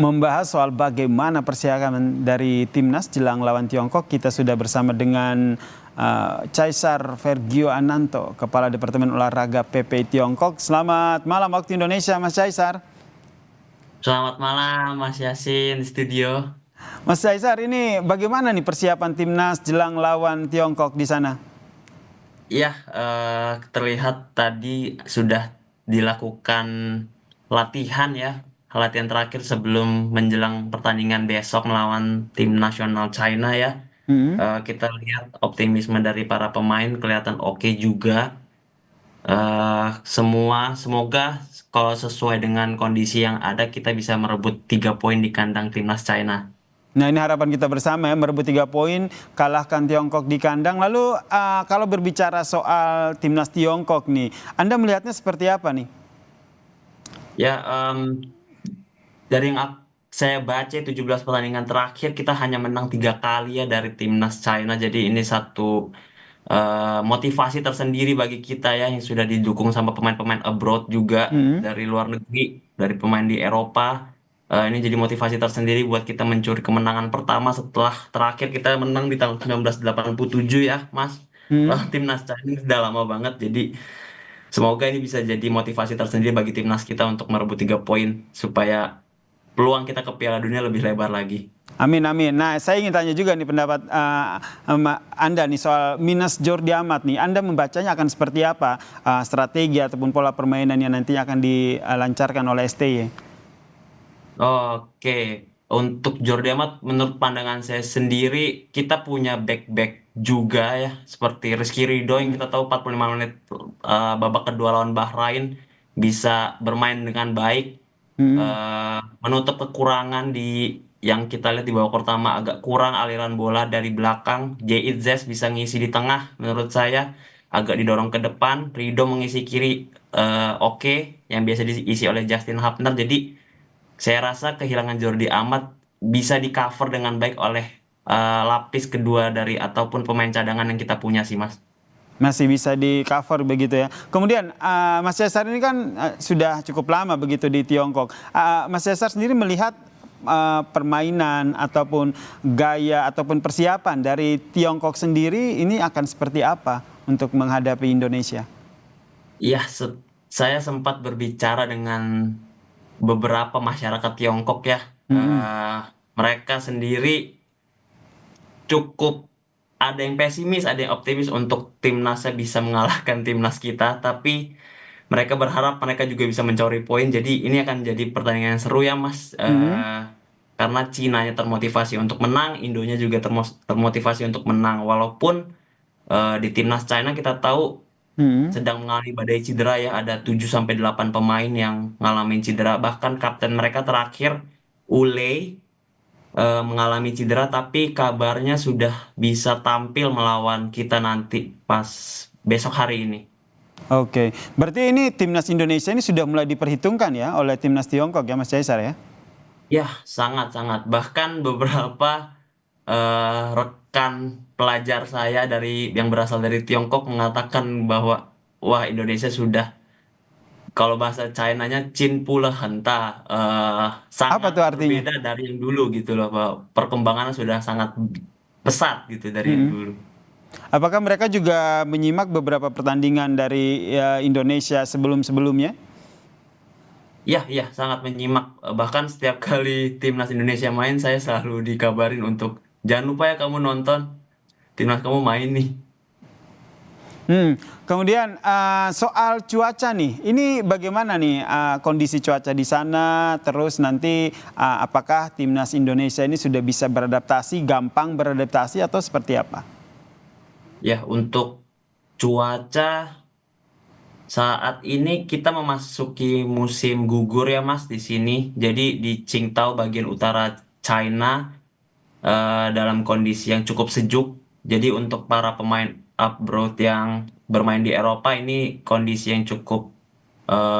Membahas soal bagaimana persiapan dari timnas jelang lawan Tiongkok, kita sudah bersama dengan Caesar Vergio Ananto, Kepala Departemen Olahraga PPI Tiongkok. Selamat malam waktu Indonesia, Mas Caesar. Selamat malam Mas Yasin di studio. Mas Caesar, ini bagaimana nih persiapan timnas jelang lawan Tiongkok di sana? Iya, terlihat tadi sudah dilakukan latihan ya, latihan terakhir sebelum menjelang pertandingan besok melawan tim nasional China ya. Hmm. Kita lihat optimisme dari para pemain kelihatan oke juga. Semoga kalau sesuai dengan kondisi yang ada kita bisa merebut 3 poin di kandang timnas China. Nah, ini harapan kita bersama ya, merebut 3 poin, kalahkan Tiongkok di kandang. Lalu kalau berbicara soal timnas Tiongkok nih, Anda melihatnya seperti apa nih? Ya, dari yang saya baca 17 pertandingan terakhir kita hanya menang 3 kali ya dari timnas China. Jadi ini satu motivasi tersendiri bagi kita ya yang sudah didukung sama pemain-pemain abroad juga Hmm. dari luar negeri, dari pemain di Eropa. Ini jadi motivasi tersendiri buat kita mencuri kemenangan pertama setelah terakhir kita menang di tahun 1987 ya, Mas. Hmm. Wah, timnas China ini sudah lama banget. Jadi semoga ini bisa jadi motivasi tersendiri bagi timnas kita untuk merebut 3 poin supaya peluang kita ke Piala Dunia lebih lebar lagi. Amin, amin. Nah, saya ingin tanya juga nih pendapat Anda nih soal minus Jordi Amat nih. Anda membacanya akan seperti apa strategi ataupun pola permainan yang nantinya akan dilancarkan oleh STY? Oke, untuk Jordi Amat menurut pandangan saya sendiri kita punya back-back juga ya seperti Rizky Ridho yang kita tahu 45 menit babak kedua lawan Bahrain bisa bermain dengan baik, Hmm. eh, menutup kekurangan di yang kita lihat di babak pertama agak kurang aliran bola dari belakang. Zes bisa ngisi di tengah menurut saya agak didorong ke depan. Ridho mengisi kiri, oke, yang biasa diisi oleh Justin Hubner. Jadi saya rasa kehilangan Jordi Amat bisa di cover dengan baik oleh lapis kedua dari ataupun pemain cadangan yang kita punya sih Mas. Masih bisa di cover begitu ya. Kemudian Mas Cesar ini kan sudah cukup lama begitu di Tiongkok. Mas Cesar sendiri melihat permainan ataupun gaya ataupun persiapan dari Tiongkok sendiri ini akan seperti apa untuk menghadapi Indonesia? Iya, saya sempat berbicara dengan beberapa masyarakat Tiongkok ya. Mm-mm. Eh, Mereka sendiri cukup ada yang pesimis, ada yang optimis untuk timnasnya bisa mengalahkan timnas kita, tapi mereka berharap mereka juga bisa mencuri poin. Jadi ini akan jadi pertandingan yang seru ya, Mas. Mm-mm. Karena Cinanya termotivasi untuk menang, Indonya juga termotivasi untuk menang. Walaupun di timnas China kita tahu Mm-mm. sedang mengalami badai cedera ya, ada 7 sampai 8 pemain yang ngalamin cedera. Bahkan kapten mereka terakhir Ule mengalami cedera, tapi kabarnya sudah bisa tampil melawan kita nanti pas besok hari ini. Oke, berarti ini timnas Indonesia ini sudah mulai diperhitungkan ya oleh timnas Tiongkok ya Mas Caesar ya? Ya, sangat-sangat. Bahkan beberapa rekan pelajar saya dari yang berasal dari Tiongkok mengatakan bahwa wah Indonesia sudah kalau bahasa China-nya Chin Pula Henta Apa sangat tuh artinya? berbeda dari yang dulu gitu loh, bahwa perkembangannya sudah sangat pesat gitu dari yang Mm-mm. dulu. Apakah mereka juga menyimak beberapa pertandingan dari Indonesia sebelum-sebelumnya? Ya, ya, sangat menyimak. Bahkan setiap kali timnas Indonesia main, saya selalu dikabarin untuk jangan lupa ya kamu nonton, timnas kamu main nih. Hmm. Kemudian soal cuaca nih, ini bagaimana nih kondisi cuaca di sana? Terus nanti apakah timnas Indonesia ini sudah bisa beradaptasi, gampang beradaptasi atau seperti apa? Ya, untuk cuaca saat ini kita memasuki musim gugur ya Mas di sini. Jadi di Qingdao bagian utara China dalam kondisi yang cukup sejuk. Jadi untuk para pemain abroad yang bermain di Eropa ini kondisi yang cukup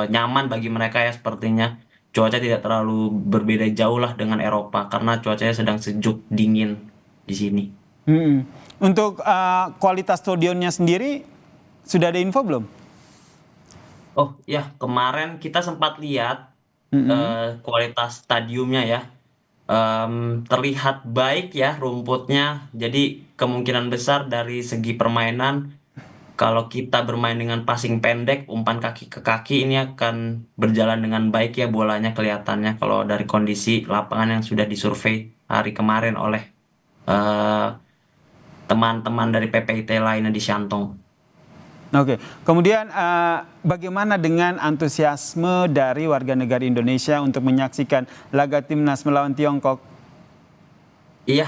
nyaman bagi mereka ya sepertinya. Cuaca tidak terlalu berbeda jauh lah dengan Eropa karena cuacanya sedang sejuk dingin di sini. Hmm. Untuk kualitas stadionnya sendiri sudah ada info belum? Oh ya, kemarin kita sempat lihat. Mm-mm. kualitas stadiumnya ya. Terlihat baik ya rumputnya. Jadi kemungkinan besar dari segi permainan, kalau kita bermain dengan passing pendek, umpan kaki ke kaki, ini akan berjalan dengan baik ya bolanya kelihatannya kalau dari kondisi lapangan yang sudah disurvei hari kemarin oleh eh, teman-teman dari PPIT lainnya di Shantong. Oke, kemudian bagaimana dengan antusiasme dari warga negara Indonesia untuk menyaksikan laga timnas melawan Tiongkok? Iya,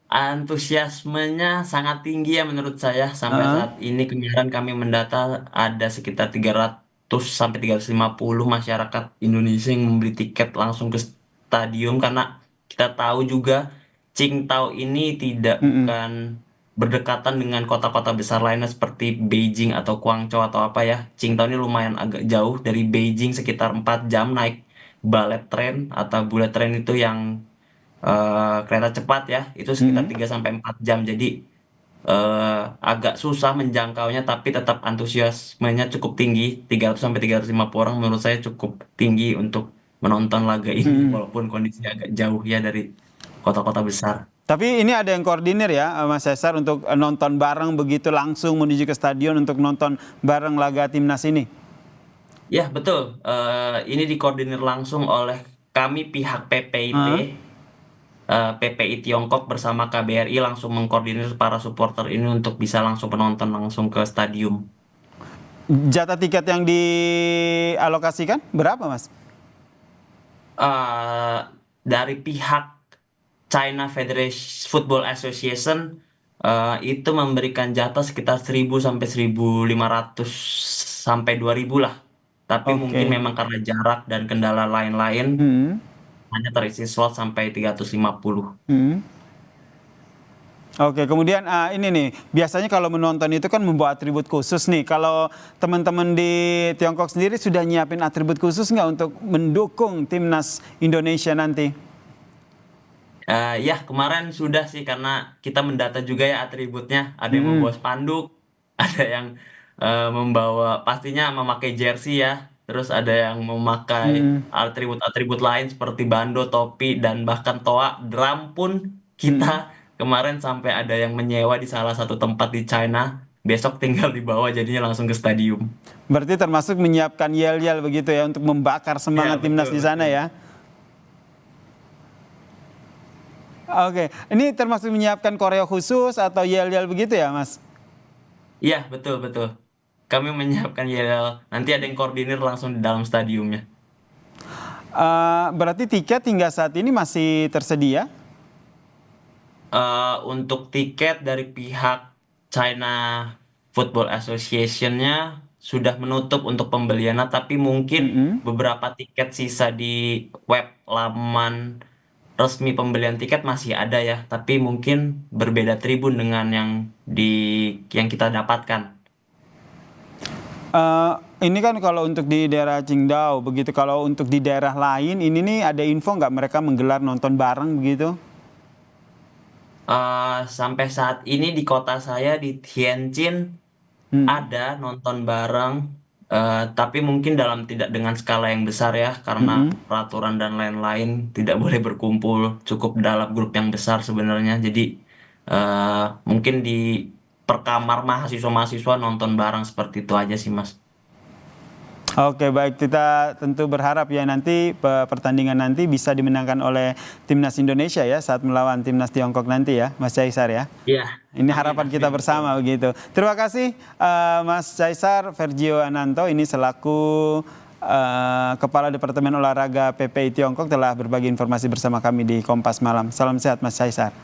antusiasmenya sangat tinggi ya menurut saya. Sampai Heeh. saat ini kemarin kami mendata ada sekitar 300 sampai 350 masyarakat Indonesia yang membeli tiket langsung ke stadium, karena kita tahu juga Qingdao ini tidak Mm-mm. bukan berdekatan dengan kota-kota besar lainnya seperti Beijing atau Guangzhou atau apa ya. Qingdao ini lumayan agak jauh dari Beijing, sekitar 4 jam naik bullet train atau bullet train itu yang kereta cepat ya, itu sekitar Mm-mm. 3 sampai 4 jam. Jadi agak susah menjangkaunya, tapi tetap antusiasmenya cukup tinggi. 300 sampai 350 orang menurut saya cukup tinggi untuk menonton laga ini Mm-mm. walaupun kondisinya agak jauh ya dari kota-kota besar. Tapi ini ada yang koordinir ya, Mas Cesar, untuk nonton bareng begitu langsung menuju ke stadion untuk nonton bareng laga timnas ini. Ya, betul. Ini dikoordinir langsung oleh kami pihak PPIT, Heeh. PPI Tiongkok bersama KBRI langsung mengkoordinir para supporter ini untuk bisa langsung menonton langsung ke stadium. Jatah tiket yang dialokasikan berapa, Mas? eh dari pihak China Federation Football Association itu memberikan jatah sekitar 1.000 sampai 1.500 sampai 2.000 lah. Tapi mungkin Oke. memang karena jarak dan kendala lain-lain Hmm. hanya terisi slot sampai 350. Hmm. Oke, kemudian ini nih, biasanya kalau menonton itu kan membawa atribut khusus nih. Kalau teman-teman di Tiongkok sendiri sudah nyiapin atribut khusus nggak untuk mendukung timnas Indonesia nanti? Ya, kemarin sudah sih karena kita mendata juga ya atributnya. Ada yang Hmm. membawa spanduk, ada yang membawa pastinya memakai jersey ya. Terus ada yang memakai Hmm. atribut-atribut lain seperti bando, topi, dan bahkan toa. Drum pun kita Hmm. kemarin sampai ada yang menyewa di salah satu tempat di China. Besok tinggal dibawa jadinya langsung ke stadium. Berarti termasuk menyiapkan yel-yel begitu ya untuk membakar Ya, semangat timnas betul, di sana betul. ya. Oke, ini termasuk menyiapkan koreo khusus atau yel-yel begitu ya, Mas? Iya, betul, betul. Kami menyiapkan yel, nanti ada yang koordinir langsung di dalam stadiumnya. Berarti tiket hingga saat ini masih tersedia? Untuk tiket dari pihak China Football Association-nya sudah menutup untuk pembeliannya, tapi mungkin Mm-mm. beberapa tiket sisa di web laman resmi pembelian tiket masih ada ya, tapi mungkin berbeda tribun dengan di yang kita dapatkan. Eh, ini kan kalau untuk di daerah Qingdao, begitu. Kalau untuk di daerah lain, ini nih ada info nggak mereka menggelar nonton bareng begitu? Sampai saat ini di kota saya di Tianjin Hmm. ada nonton bareng, tapi mungkin tidak dengan skala yang besar ya, karena Mm-mm. peraturan dan lain-lain tidak boleh berkumpul cukup dalam grup yang besar sebenarnya. Jadi mungkin di perkamar mahasiswa-mahasiswa nonton bareng seperti itu aja sih, Mas. Oke, baik. Kita tentu berharap ya nanti pertandingan nanti bisa dimenangkan oleh timnas Indonesia ya saat melawan timnas Tiongkok nanti ya, Mas Caesar ya. Iya, Ini amin, harapan kita amin, betul. bersama begitu. Terima kasih Mas Caesar Vergio Ananto ini selaku Kepala Departemen Olahraga PPI Tiongkok telah berbagi informasi bersama kami di Kompas Malam. Salam sehat Mas Caesar.